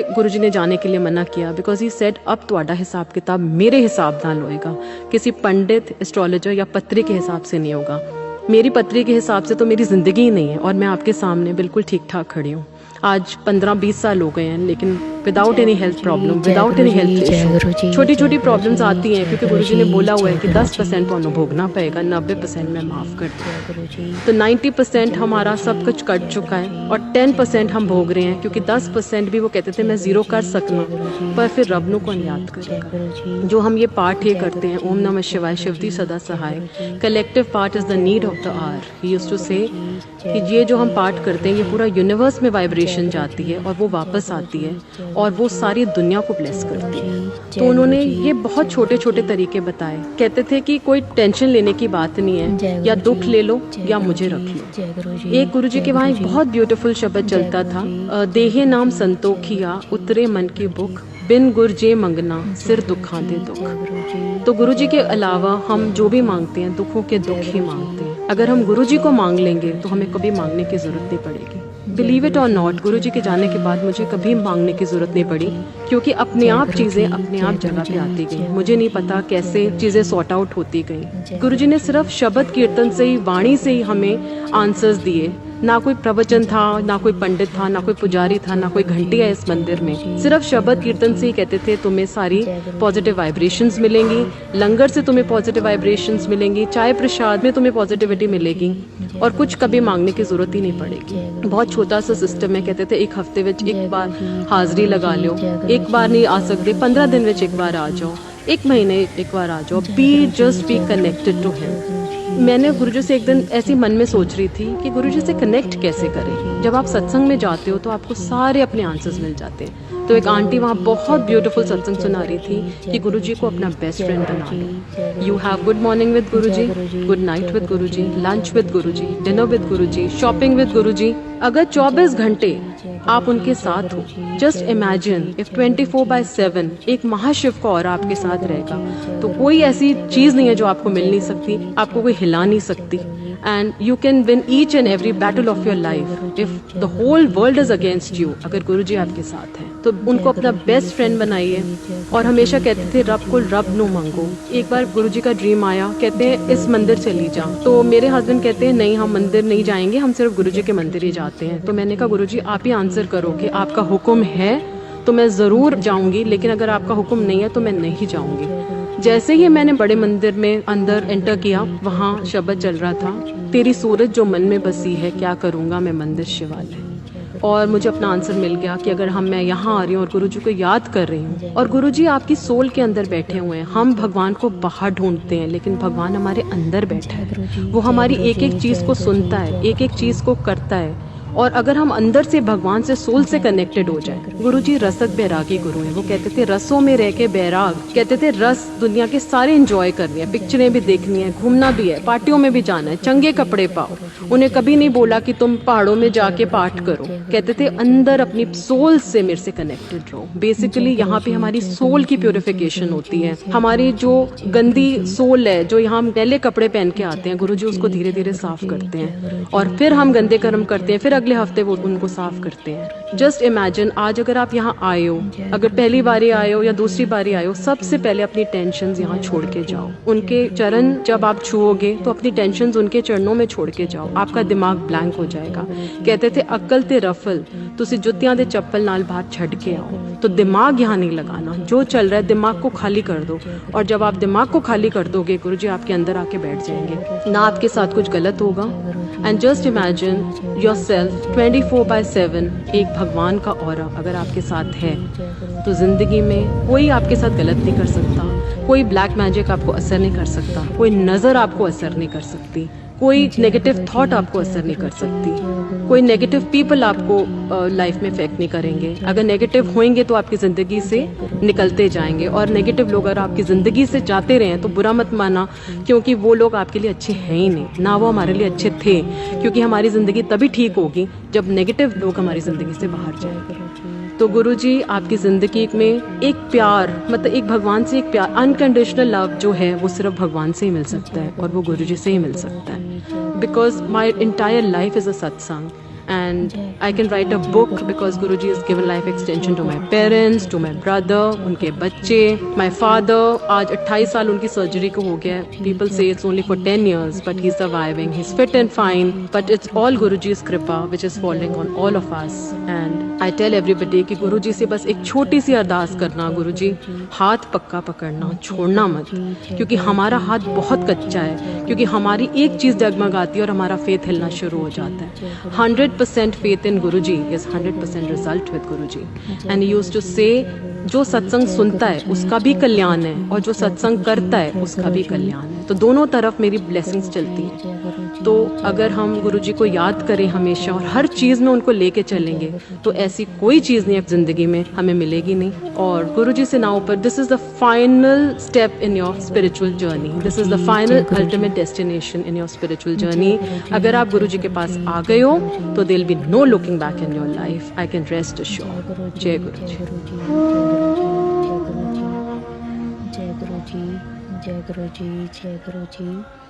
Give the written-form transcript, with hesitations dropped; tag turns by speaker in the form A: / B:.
A: गुरुजी ने जाने के लिए मना किया, बिकॉज ही सेड अब ਤੁਹਾਡਾ हिसाब किताब मेरे हिसाब नाल होएगा, किसी पंडित, एस्ट्रोलॉजर या पत्री के हिसाब से नहीं होगा। मेरी पत्री के हिसाब से तो मेरी ज़िंदगी ही नहीं है और मैं आपके सामने बिल्कुल ठीक ठाक खड़ी हूँ। आज 15-20 साल हो गए हैं, लेकिन without any health problem, without any health issue. छोटी छोटी प्रॉब्लम्स आती हैं क्योंकि गुरुजी ने बोला हुआ है कि 10% तो भोगना पड़ेगा, 90% मैं माफ़ कर दूँ। तो 90% हमारा सब कुछ कट चुका है और 10% हम भोग रहे हैं, क्योंकि 10% भी वो कहते थे मैं ज़ीरो कर सकना, पर फिर रब नू कौन याद करेगा। जो हम ये पाठ ये करते हैं, ओम नमः शिवाय, शिवती सदा सहाय, collective part is the need of the hour. He used to say कि ये जो हम पाठ करते हैं ये पूरा यूनिवर्स में वाइब्रेशन जाती है और वो वापस आती है और वो सारी दुनिया को ब्लेस करती है। तो उन्होंने ये बहुत छोटे छोटे तरीके बताए। कहते थे कि कोई टेंशन लेने की बात नहीं है, या दुख ले लो या मुझे रख लो। एक गुरुजी के वहाँ एक बहुत ब्यूटीफुल शब्द चलता था, देहे नाम संतोखिया उतरे मन की बुक, बिन गुरजे मंगना सिर दुखा दे दुख। तो गुरुजी के अलावा हम जो भी मांगते हैं दुखों के दुख ही मांगते हैं। अगर हम गुरुजी को मांग लेंगे तो हमें कभी मांगने की जरूरत नहीं पड़ेगी। बिलीव इट और नॉट, गुरुजी के जाने के बाद मुझे कभी मांगने की जरूरत नहीं पड़ी, क्योंकि अपने आप चीजें अपने आप जगह पे आती गई। मुझे नहीं पता कैसे चीजें सॉर्ट आउट होती गई। गुरुजी ने सिर्फ शब्द कीर्तन से ही, वाणी से ही हमें आंसर्स दिए। ना कोई प्रवचन था, ना कोई पंडित था, ना कोई पुजारी था, ना कोई घंटी है इस मंदिर में। सिर्फ शब्द कीर्तन से ही कहते थे तुम्हें सारी पॉजिटिव वाइब्रेशंस मिलेंगी, लंगर से तुम्हें पॉजिटिव वाइब्रेशंस मिलेंगी, चाय प्रसाद में तुम्हें पॉजिटिविटी मिलेगी और कुछ कभी मांगने की जरूरत ही नहीं पड़ेगी। बहुत छोटा सा सिस्टम है। कहते थे एक हफ्ते में एक बार हाजिरी लगा लो, एक बार नहीं आ सकते 15 दिन में एक बार आ जाओ, एक महीने एक बार आ जाओ, just be connected to him. मैंने गुरुजी से एक दिन ऐसी मन में सोच रही थी कि गुरुजी से कनेक्ट कैसे करें। जब आप सत्संग में जाते हो तो आपको सारे अपने आंसर्स मिल जाते हैं। तो एक आंटी वहाँ बहुत ब्यूटीफुल सत्संग सुना रही थी कि गुरुजी को अपना बेस्ट फ्रेंड बना लो। You have good morning with Guruji, good night with Guruji, lunch with Guruji, dinner with Guruji, shopping with Guruji. अगर 24 घंटे आप उनके साथ हो, जस्ट इमेजिन इफ 24/7 एक महाशिव का ऑरा आपके साथ रहेगा, तो कोई ऐसी चीज नहीं है जो आपको मिल नहीं सकती, आपको कोई हिला नहीं सकती। And you can win each and every battle of your life if the whole world is against you. अगर गुरुजी आपके साथ हैं तो उनको अपना बेस्ट फ्रेंड बनाइए। और हमेशा कहते थे रब को रब नो मांगो। एक बार गुरुजी का ड्रीम आया, कहते हैं इस मंदिर चली जा। तो मेरे हस्बैंड कहते हैं नहीं, हम मंदिर नहीं जाएंगे, हम सिर्फ गुरुजी के मंदिर ही जाते हैं। तो मैंने कहा गुरुजी आप ही आंसर करो कि आपका हुक्म है तो मैं जरूर जाऊंगी, लेकिन अगर आपका हुक्म नहीं है तो मैं नहीं जाऊंगी। जैसे ही मैंने बड़े मंदिर में अंदर एंटर किया, वहाँ शब्द चल रहा था, तेरी सूरत जो मन में बसी है, क्या करूँगा मैं मंदिर शिवालय। और मुझे अपना आंसर मिल गया कि अगर मैं यहाँ आ रही हूँ और गुरुजी को याद कर रही हूँ, और गुरुजी आपकी सोल के अंदर बैठे हुए हैं। हम भगवान को बाहर ढूंढते हैं, लेकिन भगवान हमारे अंदर बैठा है। वो हमारी एक एक चीज़ को सुनता है, एक एक चीज़ को करता है। और अगर हम अंदर से भगवान से, सोल से कनेक्टेड हो जाए। गुरुजी रसक बैरागी गुरु हैं। वो कहते थे रसों में रह के बैराग, कहते थे रस दुनिया के सारे एंजॉय करनी है, पिक्चरें भी देखनी है, घूमना भी है, पार्टियों में भी जाना है, चंगे कपड़े पाओ। उन्हें कभी नहीं बोला कि तुम पहाड़ों में जाके पाठ करो। कहते थे अंदर अपनी सोल से मेरे से कनेक्टेड रहो। बेसिकली यहाँ पे हमारी सोल की प्योरिफिकेशन होती है। हमारी जो गंदी सोल है, जो यहाँ हम मैले कपड़े पहन के आते हैं, गुरुजी उसको धीरे धीरे साफ करते हैं और फिर हम गंदे कर्म करते हैं, फिर अगले हफ्ते वो उनको साफ करते हैं। जस्ट इमेजिन आज अगर आप यहाँ आए हो, अगर पहली बारी आए हो या दूसरी बारी आए हो, सबसे पहले अपनी टेंशन्स यहाँ छोड़ के जाओ। उनके चरण जब आप छुओगे तो अपनी टेंशन्स उनके चरणों में छोड़ के जाओ, आपका दिमाग ब्लैंक हो जाएगा। कहते थे अक्ल ते रफल, तुसी जुत्तियां दे चप्पल नाल बाहर छड़ के आओ। तो दिमाग यहाँ नहीं लगाना, जो चल रहा है दिमाग को खाली कर दो। और जब आप दिमाग को खाली कर दोगे, गुरुजी आपके अंदर आके बैठ जाएंगे। ना आपके साथ कुछ गलत होगा। एंड जस्ट इमेजिन योरसेल्फ 24/7 एक भगवान का ऑरा अगर आपके साथ है, तो जिंदगी में कोई आपके साथ गलत नहीं कर सकता, कोई ब्लैक मैजिक आपको असर नहीं कर सकता, कोई नज़र आपको असर नहीं कर सकती, कोई नेगेटिव थॉट आपको असर नहीं कर सकती, कोई नेगेटिव पीपल आपको लाइफ में इफेक्ट नहीं करेंगे। अगर नेगेटिव होंगे तो आपकी ज़िंदगी से निकलते जाएंगे, और नेगेटिव लोग अगर आपकी ज़िंदगी से जाते रहें तो बुरा मत माना, क्योंकि वो लोग आपके लिए अच्छे हैं ही नहीं, ना वो हमारे लिए अच्छे थे। क्योंकि हमारी ज़िंदगी तभी ठीक होगी जब नेगेटिव लोग हमारी ज़िंदगी से बाहर जाएंगे। तो गुरुजी आपकी ज़िंदगी में एक प्यार, मतलब एक भगवान से एक प्यार, अनकंडीशनल लव जो है वो सिर्फ भगवान से ही मिल सकता है और वो गुरुजी से ही मिल सकता है। Because my entire life is a सत्संग and I can write a book because Guruji has given life extension to my parents, to my brother, उनके बच्चे, my father. आज 28 साल उनकी सर्जरी को हो गया है. People say it's only for 10 years, but he's surviving. He's fit and fine, but it's all Guruji's कृपा which is falling on all of us. And I tell everybody कि गुरुजी से बस एक छोटी सी अरदास करना, गुरुजी हाथ पक्का पकड़ना, छोड़ना मत, क्योंकि हमारा हाथ बहुत कच्चा है, क्योंकि हमारी एक चीज़ डगमगाती है और हमारा फेथ हिलना शुरू हो जाता है. 100% faith in Guruji is 100% result with Guruji. And he used to say, जो सत्संग सुनता है उसका भी कल्याण है और जो सत्संग करता है उसका भी कल्याण है. तो दोनों तरफ मेरी ब्लेसिंग्स चलती हैं. तो अगर हम गुरुजी को याद करें हमेशा और हर चीज़ में उनको लेके चलेंगे तो ऐसी कोई चीज़ नहीं ज़िंदगी में हमें मिलेगी नहीं. और गुरुजी से ना ऊपर, this is the final step in your spiritual journey. This is the final ultimate destination in your spiritual journey. अगर आप गुरुजी के पास आ गए हो तो there will be no looking back in your life. I can rest assured. जय गुरुजी.
B: जय गुरुजी. जय गुरुजी. जय गुरुजी.